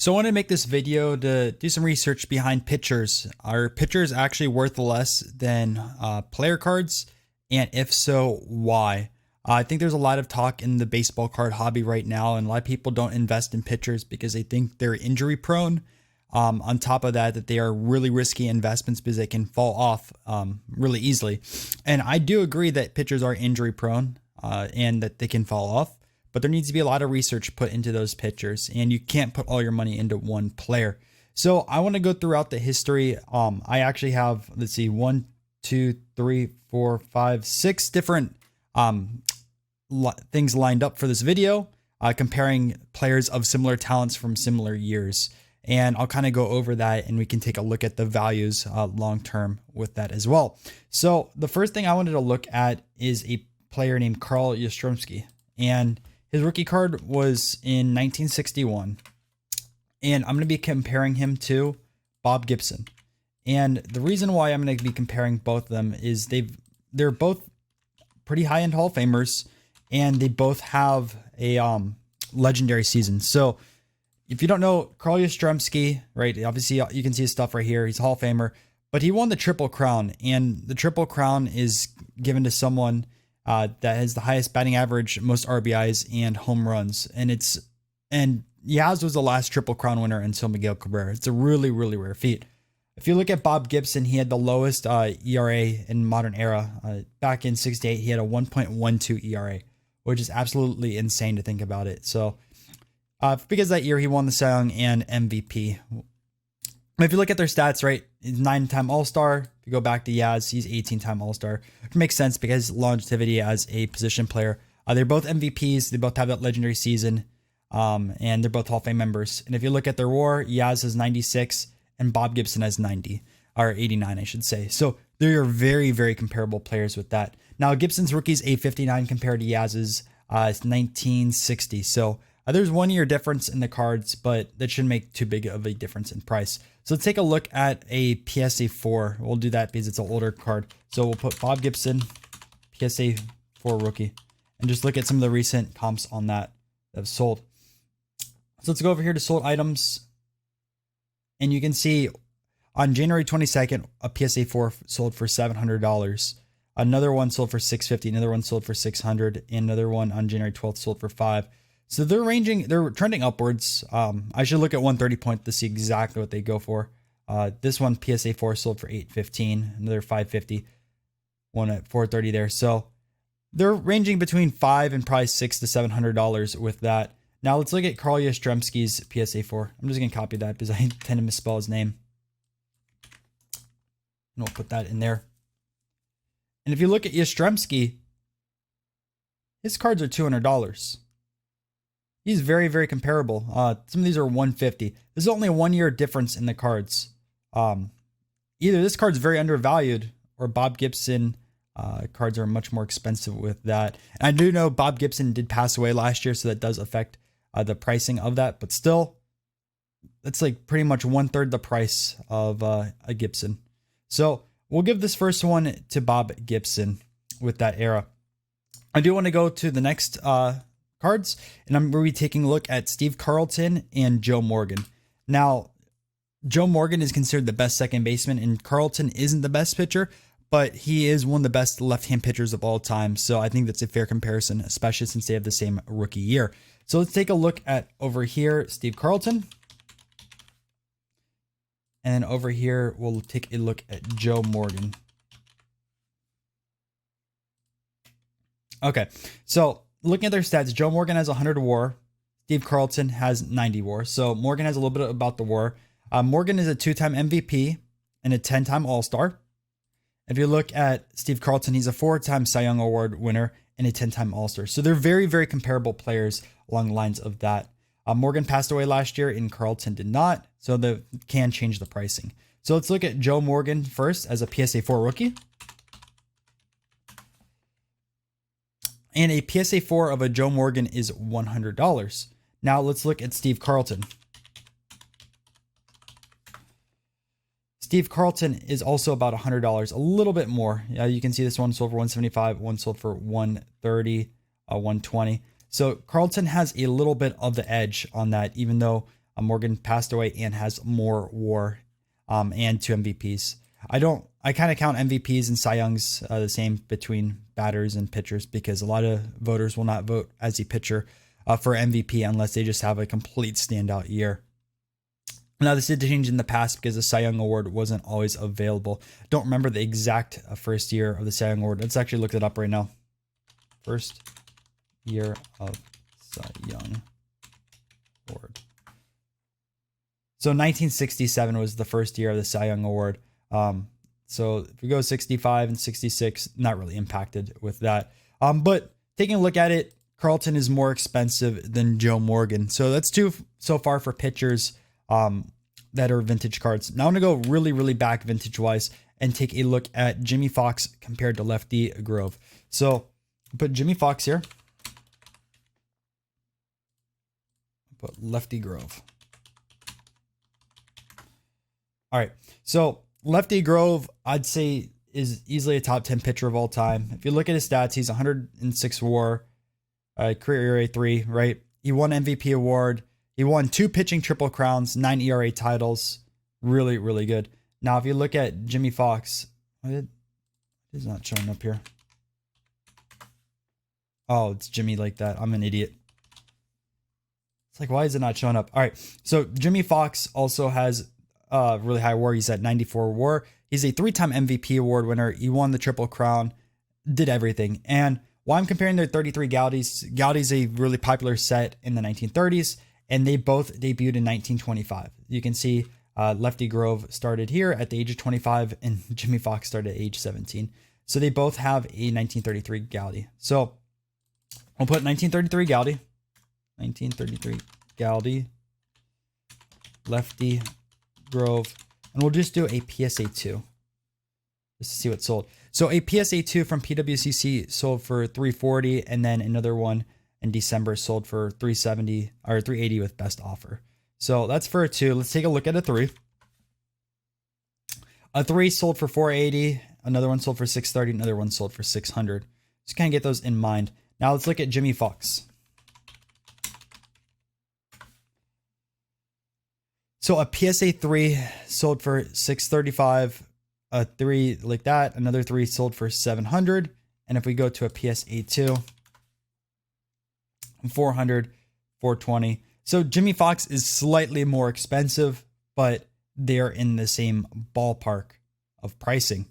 So I want to make this video to do some research behind pitchers. Are pitchers actually worth less than player cards? And if so, why? I think there's a lot of talk in the baseball card hobby right now, and a lot of people don't invest in pitchers because they think they're injury prone. On top of that, that they are really risky investments because they can fall off really easily. And I do agree that pitchers are injury prone and that they can fall off. But there needs to be a lot of research put into those pitchers, and you can't put all your money into one player. So I want to go throughout the history. I actually have, let's see, 1, 2, 3, 4, 5, 6 different things lined up for this video, comparing players of similar talents from similar years. And I'll kind of go over that, and we can take a look at the values long term with that as well. So the first thing I wanted to look at is a player named Karl Yostromski, and his rookie card was in 1961, and I'm going to be comparing him to Bob Gibson. And the reason why I'm going to be comparing both of them is they're both pretty high-end Hall of Famers, and they both have a legendary season. So if you don't know, Karl Yestremski, right? Obviously, you can see his stuff right here. He's a Hall of Famer, but he won the Triple Crown, and the Triple Crown is given to someone that has the highest batting average, most RBIs, and home runs. And Yaz was the last Triple Crown winner until Miguel Cabrera. It's a really, really rare feat. If you look at Bob Gibson, he had the lowest ERA in modern era. Back in '68, he had a 1.12 ERA, which is absolutely insane to think about it. So because that year he won the Cy Young and MVP. If you look at their stats, right, he's 9-time All-Star. If you go back to Yaz, he's 18-time All-Star. Which makes sense because longevity as a position player. They're both MVPs. They both have that legendary season. And they're both Hall of Fame members. And if you look at their WAR, Yaz has 96 and Bob Gibson has 90, or 89, I should say. So they are very, very comparable players with that. Now, Gibson's rookie's a 59 compared to Yaz's 1960. So there's 1 year difference in the cards, but that shouldn't make too big of a difference in price. So let's take a look at a PSA 4. We'll do that because it's an older card. So we'll put Bob Gibson, PSA 4 rookie, and just look at some of the recent comps on that have sold. So let's go over here to sold items. And you can see on January 22nd, a PSA 4 sold for $700. Another one sold for $650. Another one sold for $600. And another one on January 12th sold for $500. So they're trending upwards. I should look at 130 point to see exactly what they go for. This one, PSA 4, sold for $815, another $550, one at $430 there. So they're ranging between $500 and probably $600 to $700 with that. Now let's look at Karl Yestremski's PSA 4. I'm just going to copy that because I tend to misspell his name. And we'll put that in there. And if you look at Yestremski, his cards are $200. He's very, very comparable. Some of these are $150. There's only a 1 year difference in the cards. Either this card's very undervalued or Bob Gibson cards are much more expensive with that. And I do know Bob Gibson did pass away last year, so that does affect the pricing of that. But still, that's like pretty much 1/3 the price of a Gibson. So we'll give this first one to Bob Gibson with that era. I do want to go to the next cards, and I'm going to be taking a look at Steve Carlton and Joe Morgan. Now, Joe Morgan is considered the best second baseman, and Carlton isn't the best pitcher, but he is one of the best left-hand pitchers of all time. So I think that's a fair comparison, especially since they have the same rookie year. So let's take a look at over here, Steve Carlton. And then over here, we'll take a look at Joe Morgan. Okay, so looking at their stats, Joe Morgan has 100 WAR. Steve Carlton has 90 WAR. So Morgan has a little bit about the WAR. Morgan is a 2-time MVP and a 10-time All-Star. If you look at Steve Carlton, he's a 4-time Cy Young Award winner and a 10-time All-Star. So they're very, very comparable players along the lines of that. Morgan passed away last year and Carlton did not. So they can change the pricing. So let's look at Joe Morgan first as a PSA 4 rookie. And a PSA 4 of a Joe Morgan is $100. Now let's look at Steve Carlton. Steve Carlton is also about $100, a little bit more. You can see this one sold for $175, one sold for $130, $120. So Carlton has a little bit of the edge on that, even though Morgan passed away and has more WAR and 2 MVPs. I kind of count MVPs and Cy Youngs the same between batters and pitchers, because a lot of voters will not vote as a pitcher for MVP unless they just have a complete standout year. Now, this did change in the past because the Cy Young Award wasn't always available. Don't remember the exact first year of the Cy Young Award. Let's actually look it up right now. First year of Cy Young Award. So 1967 was the first year of the Cy Young Award. So if we go 65 and 66, not really impacted with that. But taking a look at it, Carlton is more expensive than Joe Morgan. So that's 2 so far for pitchers that are vintage cards. Now I'm going to go really, really back vintage wise and take a look at Jimmy Fox compared to Lefty Grove. So put Jimmy Fox here. Put Lefty Grove. All right. So Lefty Grove, I'd say, is easily a top 10 pitcher of all time. If you look at his stats, he's 106 WAR, career ERA 3, right? He won MVP award. He won 2 pitching triple crowns, 9 ERA titles. Really, really good. Now, if you look at Jimmy Fox, he's not showing up here. Oh, it's Jimmy like that. I'm an idiot. It's like, why is it not showing up? All right. So Jimmy Fox also has really high WAR. He's at 94 WAR. He's a 3-time MVP award winner. He won the Triple Crown, did everything. And while I'm comparing their 33 Gaudi's a really popular set in the 1930s, and they both debuted in 1925. You can see Lefty Grove started here at the age of 25, and Jimmy Fox started at age 17. So they both have a 1933 Gaudi. So I'll put 1933 Gaudi, 1933 Gaudi, Lefty Grove, and we'll just do a PSA 2 just to see what sold. So a PSA 2 from PWCC sold for $340, and then another one in December sold for $370 or $380 with best offer. So that's for a 2. Let's take a look at a 3. A 3 sold for $480, another one sold for $630, another one sold for $600. Just kind of get those in mind. Now let's look at Jimmy Fox. So a PSA 3 sold for $635, a 3 like that, another 3 sold for $700, and if we go to a PSA 2, $400, $420. So Jimmy Fox is slightly more expensive, but they're in the same ballpark of pricing.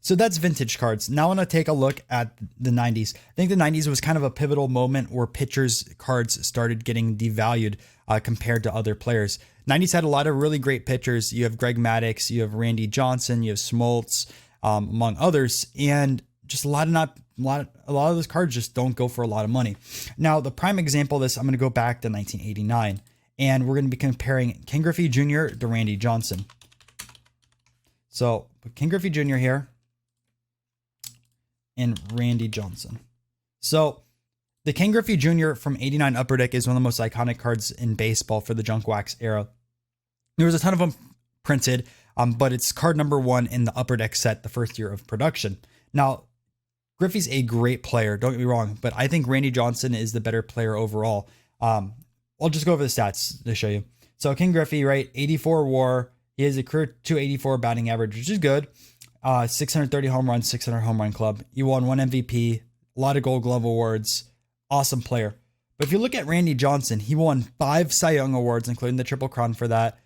So that's vintage cards. Now I want to take a look at the 90s. I think the 90s was kind of a pivotal moment where pitchers' cards started getting devalued compared to other players. 90s had a lot of really great pitchers. You have Greg Maddux, you have Randy Johnson, you have Smoltz, among others, and just a lot of those cards just don't go for a lot of money. Now, the prime example of this, I'm going to go back to 1989, and we're going to be comparing Ken Griffey Jr. to Randy Johnson. So put Ken Griffey Jr. here and Randy Johnson. So the Ken Griffey Jr. from 89 Upper Deck is one of the most iconic cards in baseball for the junk wax era. There was a ton of them printed, but it's card number 1 in the Upper Deck set, the first year of production. Now, Griffey's a great player, don't get me wrong, but I think Randy Johnson is the better player overall. I'll just go over the stats to show you. So Ken Griffey, right, 84 WAR. He has a career 284 batting average, which is good. 630 home runs, 600 home run club. He won 1 MVP, a lot of Gold Glove awards. Awesome player. But if you look at Randy Johnson, he won 5 Cy Young awards, including the Triple Crown for that.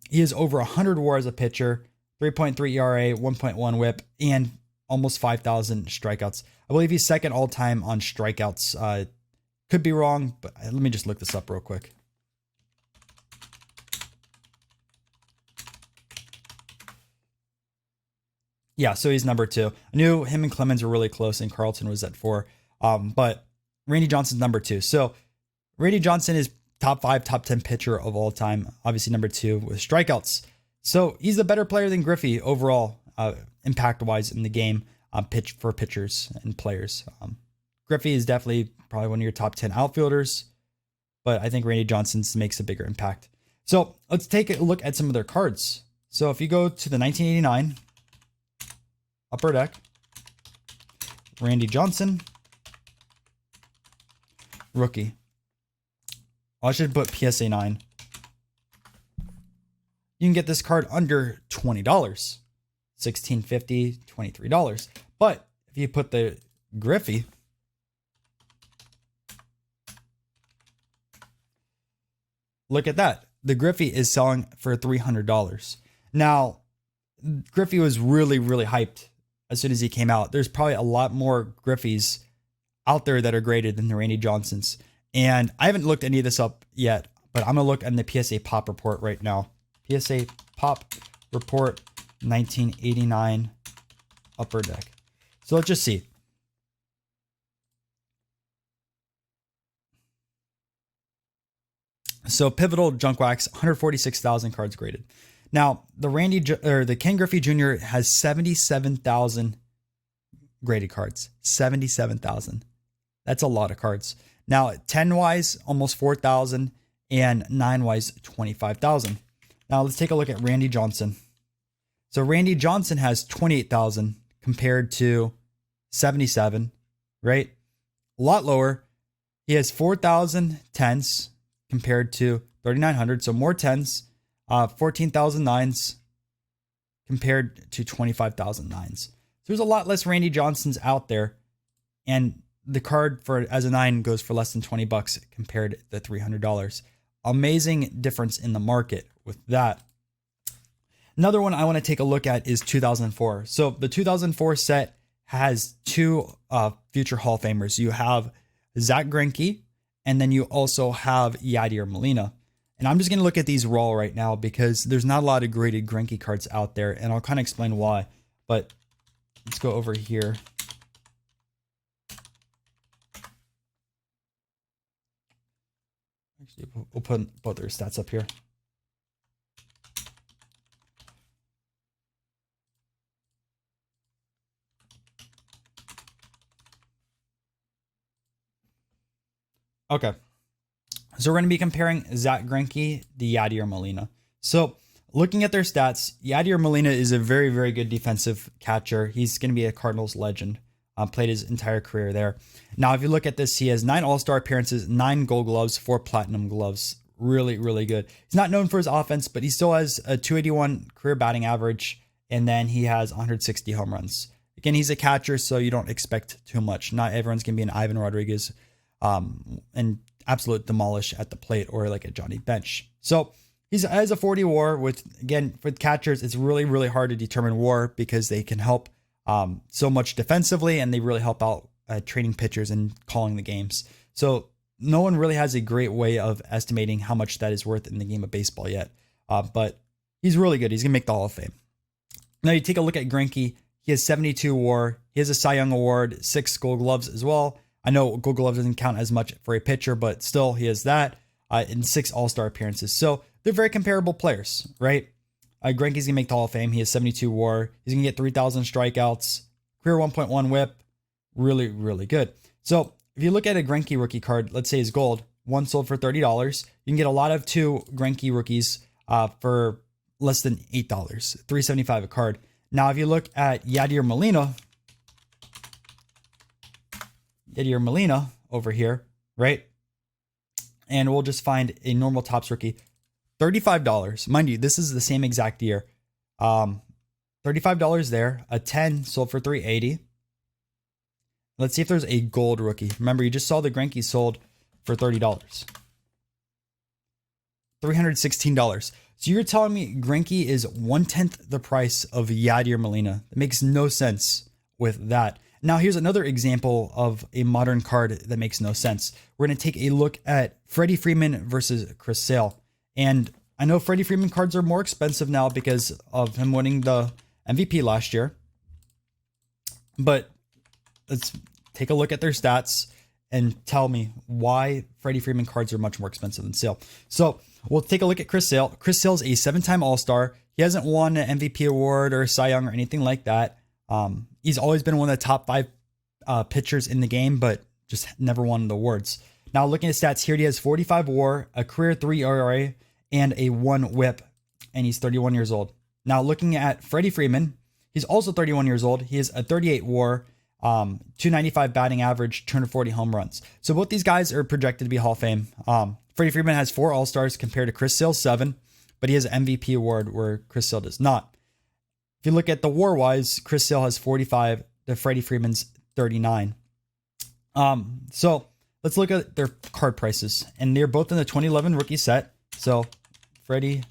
He has over 100 WAR as a pitcher, 3.3 ERA, 1.1 WHIP, and almost 5,000 strikeouts. I believe he's second all time on strikeouts. Could be wrong, but let me just look this up real quick. Yeah, so he's number 2. I knew him and Clemens were really close, and Carlton was at 4. But Randy Johnson's number 2. So Randy Johnson is top 5, top 10 pitcher of all time. Obviously number 2 with strikeouts. So he's a better player than Griffey overall, impact-wise in the game, pitch for pitchers and players. Griffey is definitely probably one of your top 10 outfielders, but I think Randy Johnson makes a bigger impact. So let's take a look at some of their cards. So if you go to the 1989 Upper Deck, Randy Johnson, rookie. I should put PSA 9. you can get this card under $20, $16.50, $23. But if you put the Griffey, look at that. The Griffey is selling for $300. Now, Griffey was really, really hyped as soon as he came out. There's probably a lot more Griffeys out there that are graded than the Randy Johnsons. And I haven't looked any of this up yet, but I'm going to look on the PSA Pop Report right now. PSA Pop Report 1989 Upper Deck. So let's just see. So Pivotal Junk Wax, 146,000 cards graded. Now, the Ken Griffey Jr. has 77,000 graded cards. 77,000. That's a lot of cards. Now, 10-wise, almost 4,000, and 9-wise, 25,000. Now, let's take a look at Randy Johnson. So Randy Johnson has 28,000 compared to 77, right? A lot lower. He has 4,000 10s compared to 3,900. So more 10s, 14,000 9s compared to 25,000 9s. So there's a lot less Randy Johnsons out there. And the card for as a 9 goes for less than $20 compared to $300. Amazing difference in the market with that. Another one I want to take a look at is 2004. So the 2004 set has two future Hall of Famers. You have Zack Greinke, and then you also have Yadier Molina. And I'm just going to look at these raw right now because there's not a lot of graded Greinke cards out there, and I'll kind of explain why. But let's go over here. Actually, we'll put both their stats up here. Okay. So we're going to be comparing Zack Greinke to Yadier Molina. So looking at their stats, Yadier Molina is a very, very good defensive catcher. He's going to be a Cardinals legend. Played his entire career there. Now, if you look at this, he has 9 All-Star appearances, 9 Gold Gloves, 4 Platinum Gloves. Really, really good. He's not known for his offense, but he still has a 281 career batting average, and then he has 160 home runs. Again, he's a catcher, so you don't expect too much. Not everyone's going to be an Ivan Rodriguez and absolute demolish at the plate or like a Johnny Bench. So he has a 40 WAR, which again, for catchers, it's really, really hard to determine WAR because they can help so much defensively, and they really help out trading pitchers and calling the games. So no one really has a great way of estimating how much that is worth in the game of baseball yet. But he's really good. He's going to make the Hall of Fame. Now you take a look at Greinke. He has 72 WAR. He has a Cy Young Award, 6 Gold Gloves as well. I know Gold Glove doesn't count as much for a pitcher, but still he has that, and 6 All-Star appearances. So they're very comparable players, right? Greinke's going to make the Hall of Fame. He has 72 WAR. He's going to get 3,000 strikeouts, career 1.1 whip. Really, really good. So if you look at a Greinke rookie card, let's say his gold, one sold for $30. You can get a lot of 2 Greinke rookies for less than $8, $3.75 a card. Now, if you look at Yadier Molina over here, right? And we'll just find a normal Topps rookie, $35. Mind you, this is the same exact year. $35 there. A 10 sold for $380. Let's see if there's a gold rookie. Remember, you just saw the Greinke sold for $30. $316. So you're telling me Greinke is 1/10 the price of Yadier Molina? It makes no sense with that. Now, here's another example of a modern card that makes no sense. We're going to take a look at Freddie Freeman versus Chris Sale. And I know Freddie Freeman cards are more expensive now because of him winning the MVP last year. But let's take a look at their stats and tell me why Freddie Freeman cards are much more expensive than Sale. So we'll take a look at Chris Sale. Chris Sale's a 7-time All-Star. He hasn't won an MVP award or a Cy Young or anything like that. He's always been one of the top 5 pitchers in the game, but just never won the awards. Now, looking at stats here, he has 45 WAR, a career 3 ERA, and a 1 WHIP, and he's 31 years old. Now, looking at Freddie Freeman, he's also 31 years old. He has a 38 WAR, 295 batting average, 240 home runs. So both these guys are projected to be Hall of Fame. Freddie Freeman has 4 All-Stars compared to Chris Sale's 7. but he has an MVP award where Chris Sale does not. If you look at the WAR-wise, Chris Sale has 45 to Freddie Freeman's 39. So let's look at their card prices, and they're both in the 2011 rookie set. So Freddie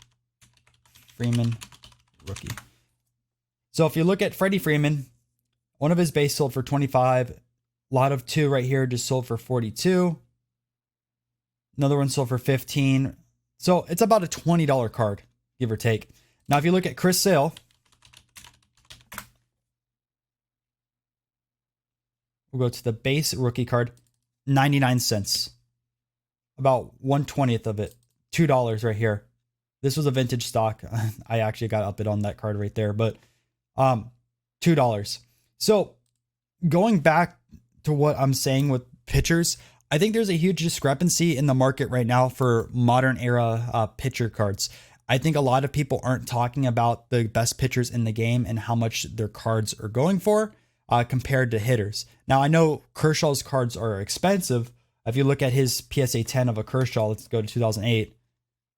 Freeman rookie. So if you look at Freddie Freeman, one of his base sold for 25. A lot of two right here just sold for 42. Another one sold for 15. So it's about a $20 card, give or take. Now, if you look at Chris Sale, we'll go to the base rookie card, 99 cents. About 1/20th of it, $2 right here. This was a vintage stock. I actually got up it on that card right there, but $2. So going back to what I'm saying with pitchers, I think there's a huge discrepancy in the market right now for modern era pitcher cards. I think a lot of people aren't talking about the best pitchers in the game and how much their cards are going for compared to hitters. Now, I know Kershaw's cards are expensive. If you look at his PSA 10 of a Kershaw, let's go to 2008,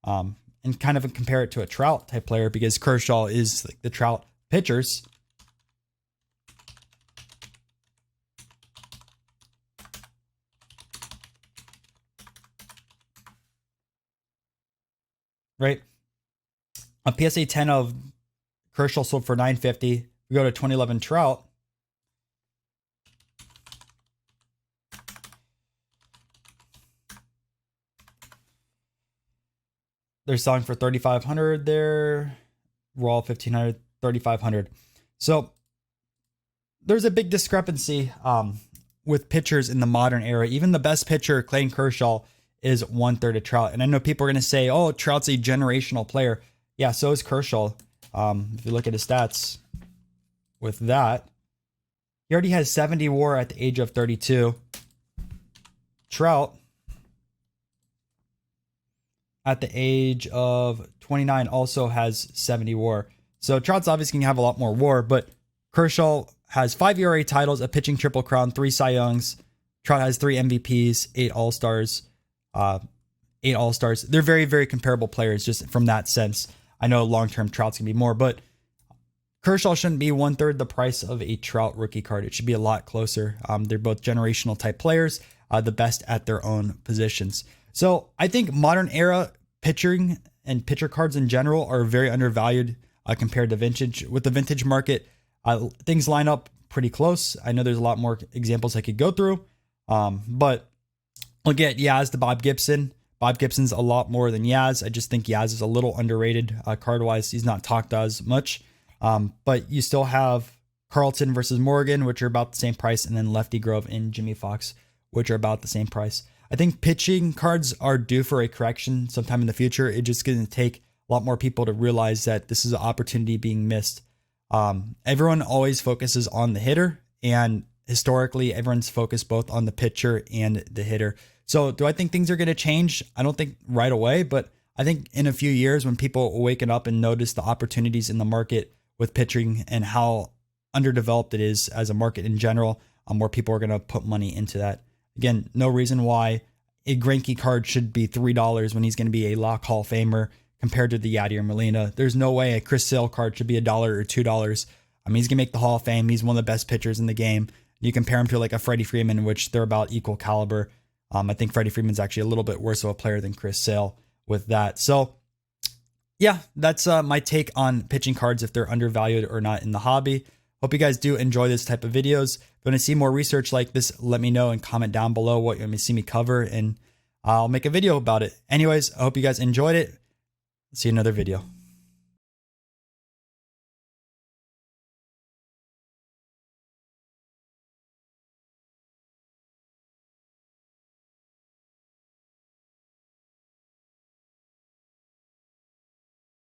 and kind of compare it to a Trout type player, because Kershaw is like the Trout pitchers. Right? A PSA 10 of Kershaw sold for $950. We go to 2011 Trout. They're selling for $3,500 there. Raw $1,500, $3,500. So there's a big discrepancy with pitchers in the modern era. Even the best pitcher, Clayton Kershaw, is 1/3 of Trout. And I know people are going to say, oh, Trout's a generational player. Yeah, so is Kershaw. If you look at his stats with that, he already has 70 WAR at the age of 32. Trout, at the age of 29, also has 70 WAR. So Trout's obviously going to have a lot more WAR, but Kershaw has 5 ERA titles, a pitching triple crown, 3 Cy Youngs. Trout has 3 MVPs, 8 All-Stars. 8 All-Stars. They're very, very comparable players just from that sense. I know long-term Trout's going to be more, but Kershaw shouldn't be 1/3 the price of a Trout rookie card. It should be a lot closer. They're both generational type players, the best at their own positions. So I think modern era pitching and pitcher cards in general are very undervalued compared to vintage. With the vintage market, things line up pretty close. I know there's a lot more examples I could go through, but look at Yaz to Bob Gibson. Bob Gibson's a lot more than Yaz. I just think Yaz is a little underrated card-wise. He's not talked as much. But you still have Carlton versus Morgan, which are about the same price, and then Lefty Grove and Jimmy Fox, which are about the same price. I think pitching cards are due for a correction sometime in the future. It's just going to take a lot more people to realize that this is an opportunity being missed. Everyone always focuses on the hitter, and historically, everyone's focused both on the pitcher and the hitter. So do I think things are going to change? I don't think right away, but I think in a few years when people waken up and notice the opportunities in the market with pitching and how underdeveloped it is as a market in general, more people are going to put money into that. Again, no reason why a Greinke card should be $3 when he's going to be a lock Hall of Famer compared to the Yadier Molina. There's no way a Chris Sale card should be $1 or $2. I mean, he's going to make the Hall of Fame. He's one of the best pitchers in the game. You compare him to like a Freddie Freeman, which they're about equal caliber. I think Freddie Freeman's actually a little bit worse of a player than Chris Sale with that. So yeah, that's my take on pitching cards, if they're undervalued or not in the hobby. Hope you guys do enjoy this type of videos. If you want to see more research like this, let me know and comment down below what you want me to see me cover, and I'll make a video about it. Anyways, I hope you guys enjoyed it. See you in another video.